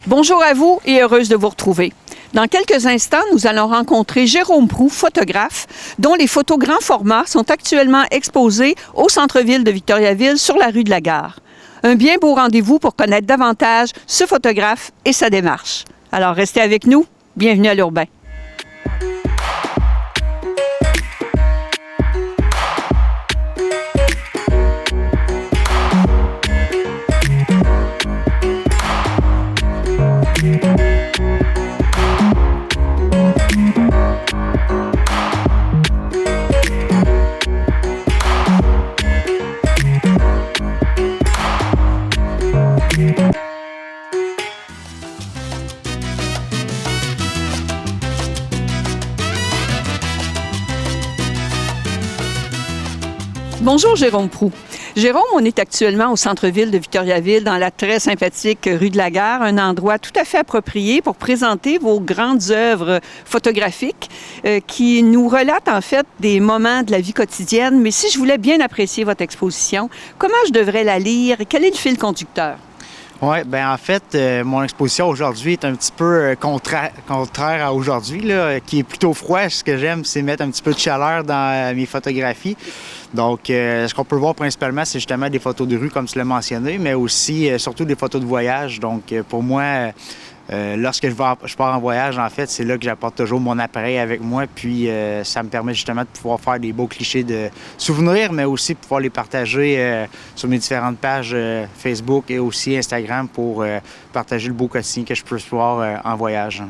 Bonjour à vous et heureuse de vous retrouver. Dans quelques instants, nous allons rencontrer Jérôme Proulx, photographe, dont les photos grand format sont actuellement exposées au centre-ville de Victoriaville sur la rue de la Gare. Un bien beau rendez-vous pour connaître davantage ce photographe et sa démarche. Alors restez avec nous. Bienvenue à l'Urbain. Bonjour Jérôme Proulx. Jérôme, on est actuellement au centre-ville de Victoriaville, dans la très sympathique rue de la Gare, un endroit tout à fait approprié pour présenter vos grandes œuvres photographiques qui nous relatent en fait des moments de la vie quotidienne. Mais si je voulais bien apprécier votre exposition, comment je devrais la lire et quel est le fil conducteur? Oui, bien en fait, mon exposition aujourd'hui est un petit peu contraire à aujourd'hui, là, qui est plutôt froid. Ce que j'aime, c'est mettre un petit peu de chaleur dans mes photographies. Donc, ce qu'on peut voir principalement, c'est justement des photos de rue, comme tu l'as mentionné, mais aussi, surtout des photos de voyage. Donc, pour moi, lorsque je pars en voyage, en fait, c'est là que j'apporte toujours mon appareil avec moi. Puis, ça me permet justement de pouvoir faire des beaux clichés de souvenirs, mais aussi pouvoir les partager sur mes différentes pages Facebook et aussi Instagram pour partager le beau quotidien que je peux voir en voyage.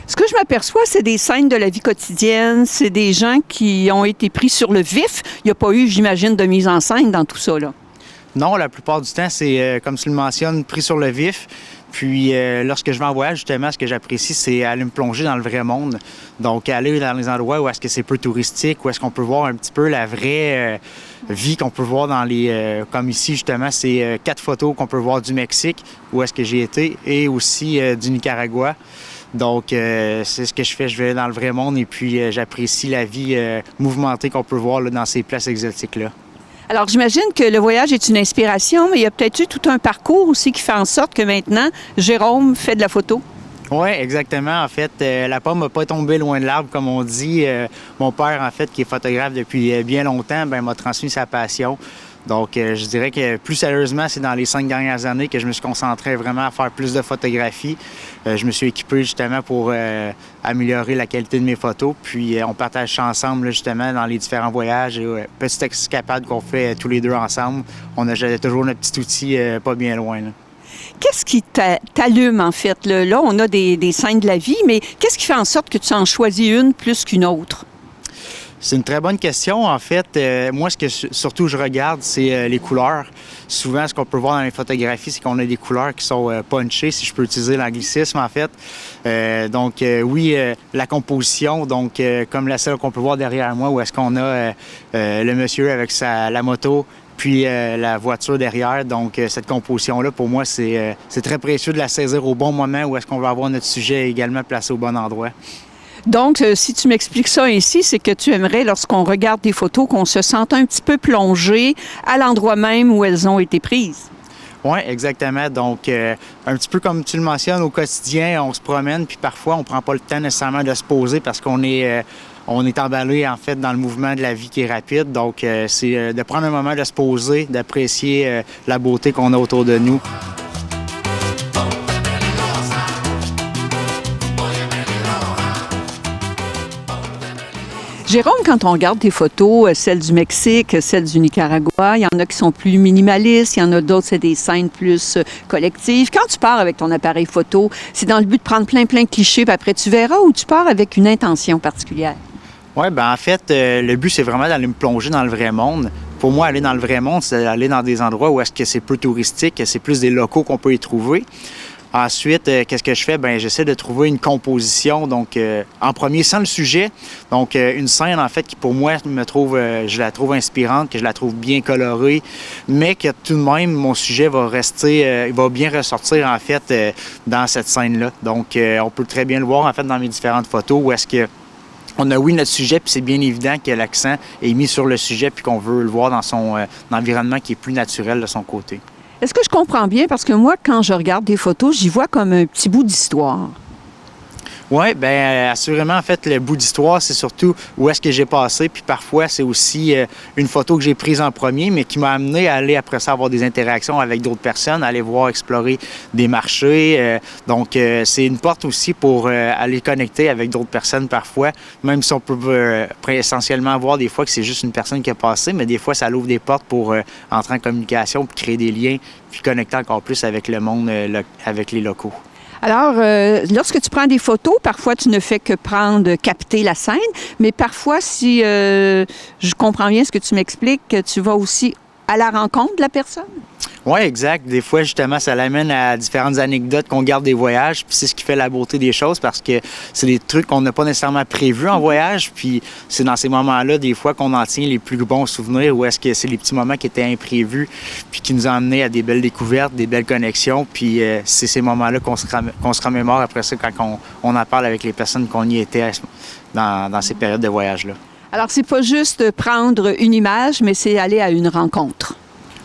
Ce que je m'aperçois, c'est des scènes de la vie quotidienne, c'est des gens qui ont été pris sur le vif. Il n'y a pas eu, j'imagine, de mise en scène dans tout ça, là. Non, la plupart du temps, c'est, comme tu le mentionnes, pris sur le vif. Puis, lorsque je vais en voyage, justement, ce que j'apprécie, c'est aller me plonger dans le vrai monde. Donc, aller dans les endroits où est-ce que c'est peu touristique, où est-ce qu'on peut voir un petit peu la vraie vie qu'on peut voir dans les... comme ici, justement, c'est 4 photos qu'on peut voir du Mexique, où est-ce que j'ai été, et aussi du Nicaragua. Donc, c'est ce que je fais. Je vais dans le vrai monde et puis j'apprécie la vie mouvementée qu'on peut voir là, dans ces places exotiques-là. Alors, j'imagine que le voyage est une inspiration, mais il y a peut-être eu tout un parcours aussi qui fait en sorte que maintenant, Jérôme fait de la photo. Oui, exactement. En fait, la pomme n'a pas tombé loin de l'arbre, comme on dit. Mon père, en fait, qui est photographe depuis bien longtemps, m'a transmis sa passion. Donc, je dirais que plus sérieusement, c'est dans les 5 dernières années que je me suis concentré vraiment à faire plus de photographies. Je me suis équipé justement pour améliorer la qualité de mes photos. Puis, on partage ça ensemble, là, justement, dans les différents voyages et petites escapades qu'on fait tous les deux ensemble. On a toujours notre petit outil pas bien loin, là. Qu'est-ce qui t'allume, en fait? Là, on a des scènes de la vie, mais qu'est-ce qui fait en sorte que tu en choisis une plus qu'une autre? C'est une très bonne question. En fait, moi, ce que surtout je regarde, c'est les couleurs. Souvent, ce qu'on peut voir dans les photographies, c'est qu'on a des couleurs qui sont punchées, si je peux utiliser l'anglicisme, en fait. Donc, oui, la composition, donc comme la celle qu'on peut voir derrière moi, où est-ce qu'on a le monsieur avec la moto, puis la voiture derrière. Donc, cette composition-là, pour moi, c'est très précieux de la saisir au bon moment où est-ce qu'on va avoir notre sujet également placé au bon endroit. Donc, si tu m'expliques ça ainsi, c'est que tu aimerais, lorsqu'on regarde des photos, qu'on se sente un petit peu plongé à l'endroit même où elles ont été prises. Oui, exactement. Donc, un petit peu comme tu le mentionnes, au quotidien, on se promène, puis parfois, on ne prend pas le temps nécessairement de se poser parce qu'on est emballé, en fait, dans le mouvement de la vie qui est rapide. Donc, c'est de prendre un moment de se poser, d'apprécier la beauté qu'on a autour de nous. Jérôme, quand on regarde tes photos, celles du Mexique, celles du Nicaragua, il y en a qui sont plus minimalistes, il y en a d'autres, c'est des scènes plus collectives. Quand tu pars avec ton appareil photo, c'est dans le but de prendre plein de clichés, puis après tu verras, ou tu pars avec une intention particulière? Oui, en fait, le but, c'est vraiment d'aller me plonger dans le vrai monde. Pour moi, aller dans le vrai monde, c'est aller dans des endroits où est-ce que c'est peu touristique, c'est plus des locaux qu'on peut y trouver. Ensuite, qu'est-ce que je fais? J'essaie de trouver une composition, donc en premier, sans le sujet. Donc, une scène, en fait, qui pour moi, je la trouve inspirante, que je la trouve bien colorée, mais que tout de même, mon sujet va rester, il va bien ressortir, en fait, dans cette scène-là. Donc, on peut très bien le voir, en fait, dans mes différentes photos, où est-ce que on a, oui, notre sujet, puis c'est bien évident que l'accent est mis sur le sujet, puis qu'on veut le voir dans son environnement qui est plus naturel de son côté. Est-ce que je comprends bien? Parce que moi, quand je regarde des photos, j'y vois comme un petit bout d'histoire. Oui, bien, assurément, en fait, le bout d'histoire, c'est surtout où est-ce que j'ai passé. Puis parfois, c'est aussi une photo que j'ai prise en premier, mais qui m'a amené à aller après ça avoir des interactions avec d'autres personnes, aller voir, explorer des marchés. Donc, c'est une porte aussi pour aller connecter avec d'autres personnes parfois, même si on peut essentiellement voir des fois que c'est juste une personne qui a passé, mais des fois, ça ouvre des portes pour entrer en communication, puis créer des liens, puis connecter encore plus avec le monde, avec les locaux. Alors, lorsque tu prends des photos, parfois tu ne fais que capter la scène, mais parfois, si je comprends bien ce que tu m'expliques, tu vas aussi à la rencontre de la personne? Oui, exact. Des fois, justement, ça l'amène à différentes anecdotes qu'on garde des voyages. Puis c'est ce qui fait la beauté des choses parce que c'est des trucs qu'on n'a pas nécessairement prévus en voyage. Puis c'est dans ces moments-là, des fois, qu'on en tient les plus bons souvenirs ou est-ce que c'est les petits moments qui étaient imprévus puis qui nous ont amenés à des belles découvertes, des belles connexions. Puis c'est ces moments-là qu'on se remémore après ça quand on en parle avec les personnes qu'on y était dans ces périodes de voyage-là. Alors, c'est pas juste prendre une image, mais c'est aller à une rencontre.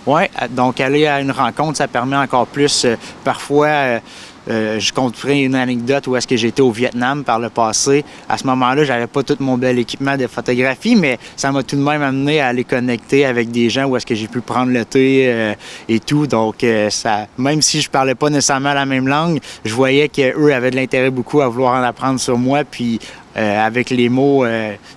Oui, donc aller à une rencontre, ça permet encore plus. Parfois, je compterai une anecdote où est-ce que j'étais au Vietnam par le passé. À ce moment-là, j'avais pas tout mon bel équipement de photographie, mais ça m'a tout de même amené à aller connecter avec des gens où est-ce que j'ai pu prendre le thé et tout. Donc, ça, même si je parlais pas nécessairement la même langue, je voyais qu'eux avaient de l'intérêt beaucoup à vouloir en apprendre sur moi, puis avec les mots,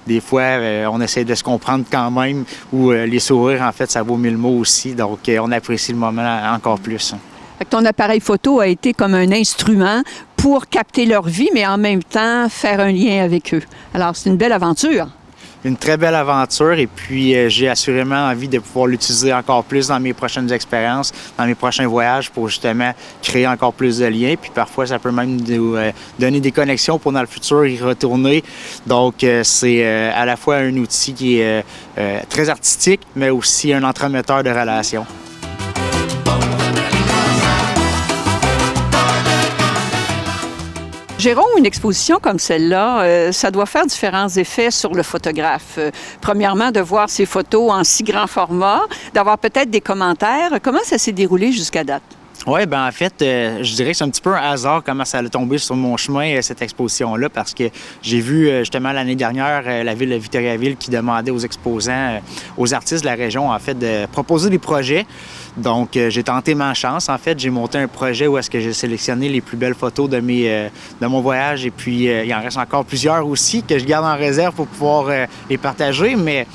des fois, on essaie de se comprendre quand même, ou les sourires, en fait, ça vaut 1000 mots aussi. Donc, on apprécie le moment encore plus. Fait que ton appareil photo a été comme un instrument pour capter leur vie, mais en même temps faire un lien avec eux. Alors, c'est une belle aventure. Une très belle aventure et puis j'ai assurément envie de pouvoir l'utiliser encore plus dans mes prochaines expériences, dans mes prochains voyages pour justement créer encore plus de liens. Puis parfois, ça peut même nous donner des connexions pour dans le futur y retourner. Donc, c'est à la fois un outil qui est très artistique, mais aussi un entremetteur de relations. Jérôme, une exposition comme celle-là, ça doit faire différents effets sur le photographe. Premièrement, de voir ces photos en si grand format, d'avoir peut-être des commentaires. Comment ça s'est déroulé jusqu'à date? Oui, bien en fait, je dirais que c'est un petit peu un hasard comment ça allait tomber sur mon chemin, cette exposition-là, parce que j'ai vu justement l'année dernière la ville de Victoriaville qui demandait aux exposants, aux artistes de la région, en fait, de proposer des projets. Donc, j'ai tenté ma chance. En fait, j'ai monté un projet où est-ce que j'ai sélectionné les plus belles photos de mon voyage. Et puis, il en reste encore plusieurs aussi que je garde en réserve pour pouvoir les partager. Mais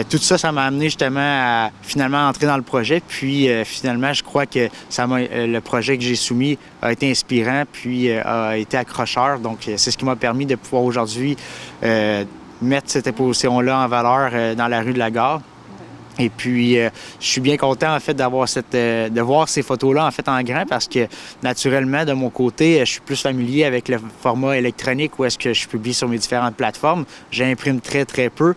tout ça, ça m'a amené justement à finalement entrer dans le projet. Puis, finalement, je crois que le projet que j'ai soumis a été inspirant, puis a été accrocheur. Donc, c'est ce qui m'a permis de pouvoir aujourd'hui mettre cette exposition-là en valeur dans la rue de la Gare. Et puis, je suis bien content, en fait, de voir ces photos-là, en fait, en grand, parce que, naturellement, de mon côté, je suis plus familier avec le format électronique où est-ce que je publie sur mes différentes plateformes. J'imprime très, très peu.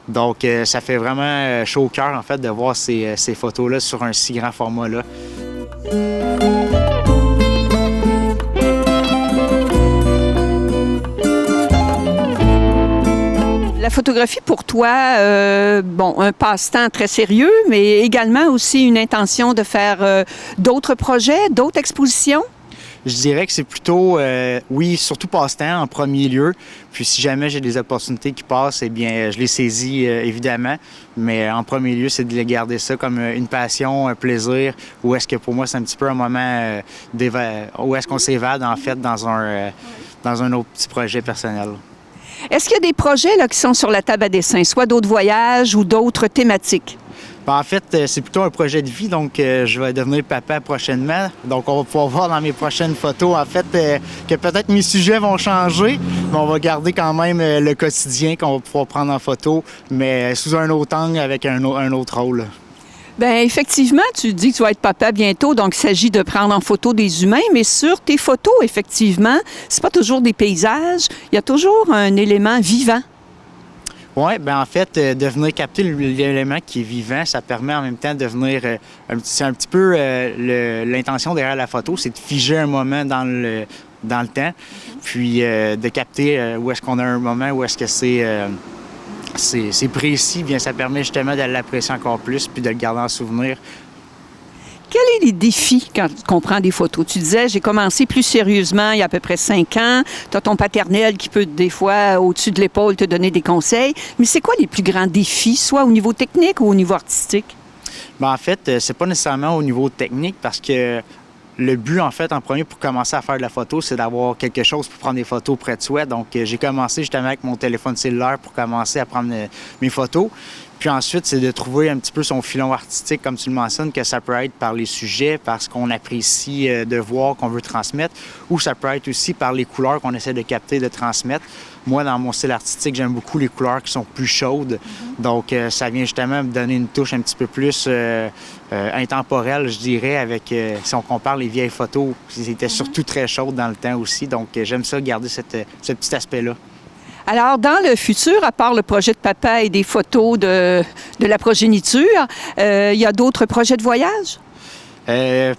Donc, ça fait vraiment chaud au cœur, en fait, de voir ces photos-là sur un si grand format-là. La photographie pour toi, un passe-temps très sérieux, mais également aussi une intention de faire d'autres projets, d'autres expositions? Je dirais que c'est plutôt, oui, surtout passe-temps en premier lieu. Puis si jamais j'ai des opportunités qui passent, eh bien, je les saisis évidemment. Mais en premier lieu, c'est de garder ça comme une passion, un plaisir, ou est-ce que pour moi, c'est un petit peu un moment où est-ce qu'on s'évade, en fait, dans un autre petit projet personnel. Est-ce qu'il y a des projets là, qui sont sur la table à dessin, soit d'autres voyages ou d'autres thématiques? Ben, en fait, c'est plutôt un projet de vie, donc je vais devenir papa prochainement. Donc, on va pouvoir voir dans mes prochaines photos, en fait, que peut-être mes sujets vont changer, mais on va garder quand même le quotidien qu'on va pouvoir prendre en photo, mais sous un autre angle avec un autre rôle. Bien, effectivement, tu dis que tu vas être papa bientôt, donc il s'agit de prendre en photo des humains, mais sur tes photos, effectivement, c'est pas toujours des paysages, il y a toujours un élément vivant. Oui, bien en fait, de venir capter l'élément qui est vivant, ça permet en même temps de venir... c'est un petit peu l'intention derrière la photo, c'est de figer un moment dans le temps, puis de capter où est-ce qu'on a un moment, où est-ce que c'est précis, bien ça permet justement de l'apprécier encore plus puis de le garder en souvenir. Quels sont les défis quand on prend des photos? Tu disais, j'ai commencé plus sérieusement il y a à peu près 5 ans. Tu as ton paternel qui peut, des fois, au-dessus de l'épaule, te donner des conseils. Mais c'est quoi les plus grands défis, soit au niveau technique ou au niveau artistique? Bien, en fait, c'est pas nécessairement au niveau technique parce que le but, en fait, en premier, pour commencer à faire de la photo, c'est d'avoir quelque chose pour prendre des photos près de soi. Donc, j'ai commencé justement avec mon téléphone cellulaire pour commencer à prendre mes photos. Puis ensuite, c'est de trouver un petit peu son filon artistique, comme tu le mentionnes, que ça peut être par les sujets, par ce qu'on apprécie de voir, qu'on veut transmettre, ou ça peut être aussi par les couleurs qu'on essaie de capter, de transmettre. Moi, dans mon style artistique, j'aime beaucoup les couleurs qui sont plus chaudes. Donc, ça vient justement me donner une touche un petit peu plus intemporelle, je dirais, avec, si on compare les vieilles photos, c'était surtout très chaudes dans le temps aussi. Donc, j'aime ça, garder ce petit aspect-là. Alors, dans le futur, à part le projet de papa et des photos de la progéniture, il y a d'autres projets de voyage?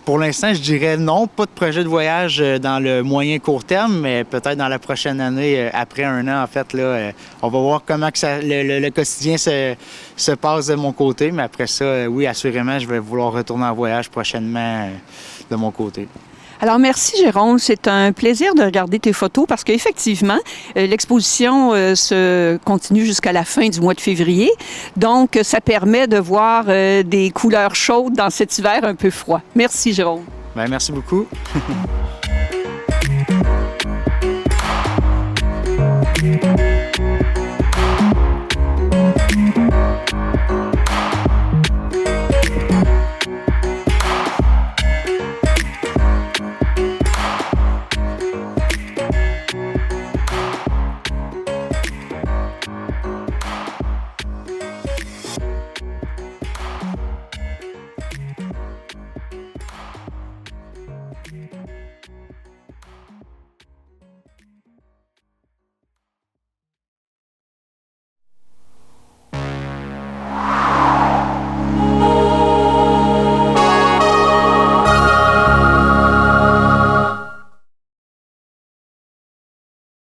Pour l'instant, je dirais non, pas de projet de voyage dans le moyen court terme, mais peut-être dans la prochaine année, après 1 an, en fait, là, on va voir comment que le quotidien se passe de mon côté, mais après ça, oui, assurément, je vais vouloir retourner en voyage prochainement de mon côté. Alors, merci Jérôme. C'est un plaisir de regarder tes photos parce qu'effectivement, l'exposition se continue jusqu'à la fin du mois de février. Donc, ça permet de voir des couleurs chaudes dans cet hiver un peu froid. Merci Jérôme. Bien, merci beaucoup.